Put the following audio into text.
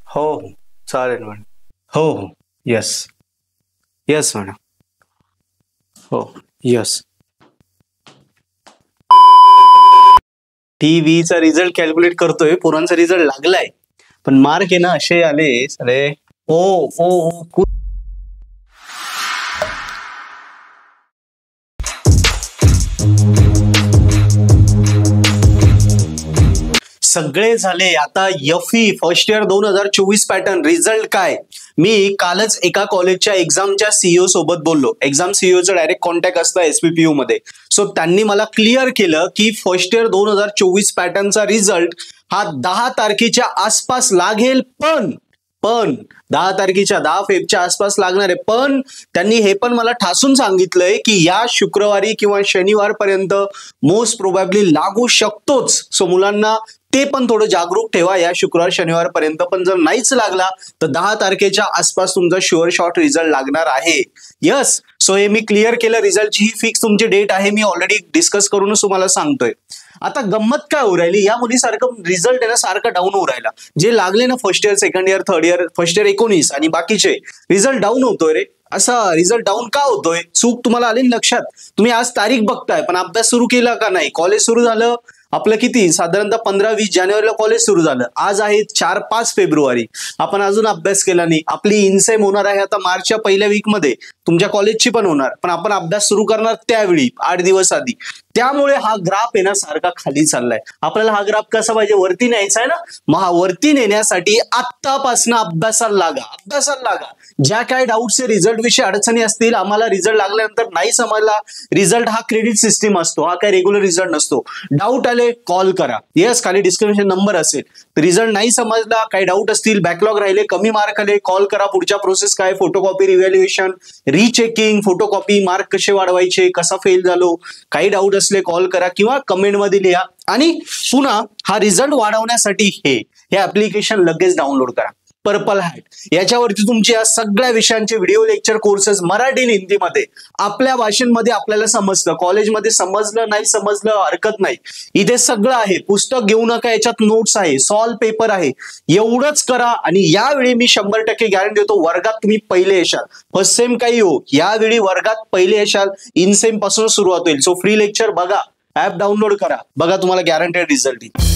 हो हो चालेल मॅडम. हो हो यस यस मॅडम. हो यस. टीव्हीचा रिझल्ट कॅल्क्युलेट करतोय, पोरांचा रिझल्ट लागलाय, पण मार्क आहे ना असे आले अरे. ओ ओ ओ सगळे झाले. आता यफी फर्स्ट इयर 2024 पॅटर्न रिझल्ट काय. मी कालच एका कॉलेजच्या एक्झामच्या सीईओ सोबत बोललो. एक्झाम सीईओचं डायरेक्ट कॉन्टॅक्ट असतं एसपीपीयू मध्ये. सो त्यांनी मला क्लिअर केलं की फर्स्ट इयर 2024 पॅटर्नचा रिझल्ट हा 10 तारखेच्या आसपास लागेल. पण 10 फेबच्या आसपास लागणार आहे. पण त्यांनी हे पण मला ठासून सांगितलंय की या शुक्रवारी किंवा शनिवारपर्यंत मोस्ट प्रोबॅबली लागू शकतोच. सो मुलांना ते पण थोडं जागरूक ठेवा या शुक्रवार शनिवार पर्यंत. पण जर नाहीच लागला तर 10 तारखेच्या आसपास तुमचा शुअर शॉर्ट रिझल्ट लागणार आहे. यस. सो हे मी क्लिअर केलं. रिझल्टची ही फिक्स तुमची डेट आहे. मी ऑलरेडी डिस्कस करूनच तुम्हाला सांगतोय. आता गंमत काय होऊ राहिली, या मुलीसारखं रिझल्ट आहे ना सारखं डाऊन होऊ राहिला. जे लागले ना first year second year third year, first year 19 आणि बाकीचे रिझल्ट डाऊन होतोय रे. असा रिझल्ट डाऊन का होतोय, चूक तुम्हाला आली लक्षात. तुम्ही आज तारीख बघताय पण अभ्यास सुरू केला का नाही. कॉलेज सुरू झालं आपलं किती साधारणतः 15-20 जानेवारीला कॉलेज सुरू झालं. आज आहे 4-5 फेब्रुवारी. आपण अजून अभ्यास केला नाही. आपली इनसेम होणार आहे आता मार्चच्या पहिल्या वीक मध्ये. तुमच्या कॉलेजची पण होणार, पण आपण अभ्यास सुरू करणार त्यावेळी 8 दिवस आधी. त्यामुळे हा ग्राफ आहे ना सारखा खाली चाललाय. आपल्याला हा ग्राफ कसा पाहिजे, वरती न्यायचा आहे ना. मग हा वरती नेण्यासाठी आत्तापासून अभ्यासाला लागा. ज्या काय डाऊटचे रिझल्ट विषयी अडचणी असतील, आम्हाला रिझल्ट लागल्यानंतर नाही समजला. रिझल्ट हा क्रेडिट सिस्टीम असतो, हा काय रेग्युलर रिझल्ट नसतो. डाऊट आले कॉल करा. येस, खाली डिस्क्रिप्शन नंबर असेल. रिझल्ट नाही समजला, काही डाऊट असतील, बॅकलॉग राहिले, कमी मार्क आले, कॉल करा. पुढच्या प्रोसेस काय, photocopy, revaluation, rechecking, photocopy, mark कसे वाढवायचे, कसा फेल झालो, काही डाऊट असले कॉल करा किंवा कमेंट मध्ये लिहा. आणि पुन्हा हा रिझल्ट वाढवण्यासाठी हे ऍप्लिकेशन लगेच डाउनलोड करा, पर्पल हॅट. याच्यावरती तुमची या सगळ्या विषयांचे व्हिडिओ लेक्चर कोर्सेस मराठी आणि हिंदीमध्ये आपल्या भाषेमध्ये आपल्याला समजतं. कॉलेजमध्ये समजलं नाही समजलं हरकत नाही, इथे सगळं आहे. पुस्तक घेऊ नका, याच्यात नोट्स आहे, सॉल्व पेपर आहे. एवढंच करा आणि यावेळी मी 100% गॅरंटी देतो वर्गात तुम्ही पहिले येशाल. फर्स्ट सेम काही हो, यावेळी वर्गात पहिले येशाल. इन सेम पासून सुरुवात होईल. सो फ्री लेक्चर बघा, ऍप डाउनलोड करा, बघा तुम्हाला गॅरंटेड रिझल्ट येईल.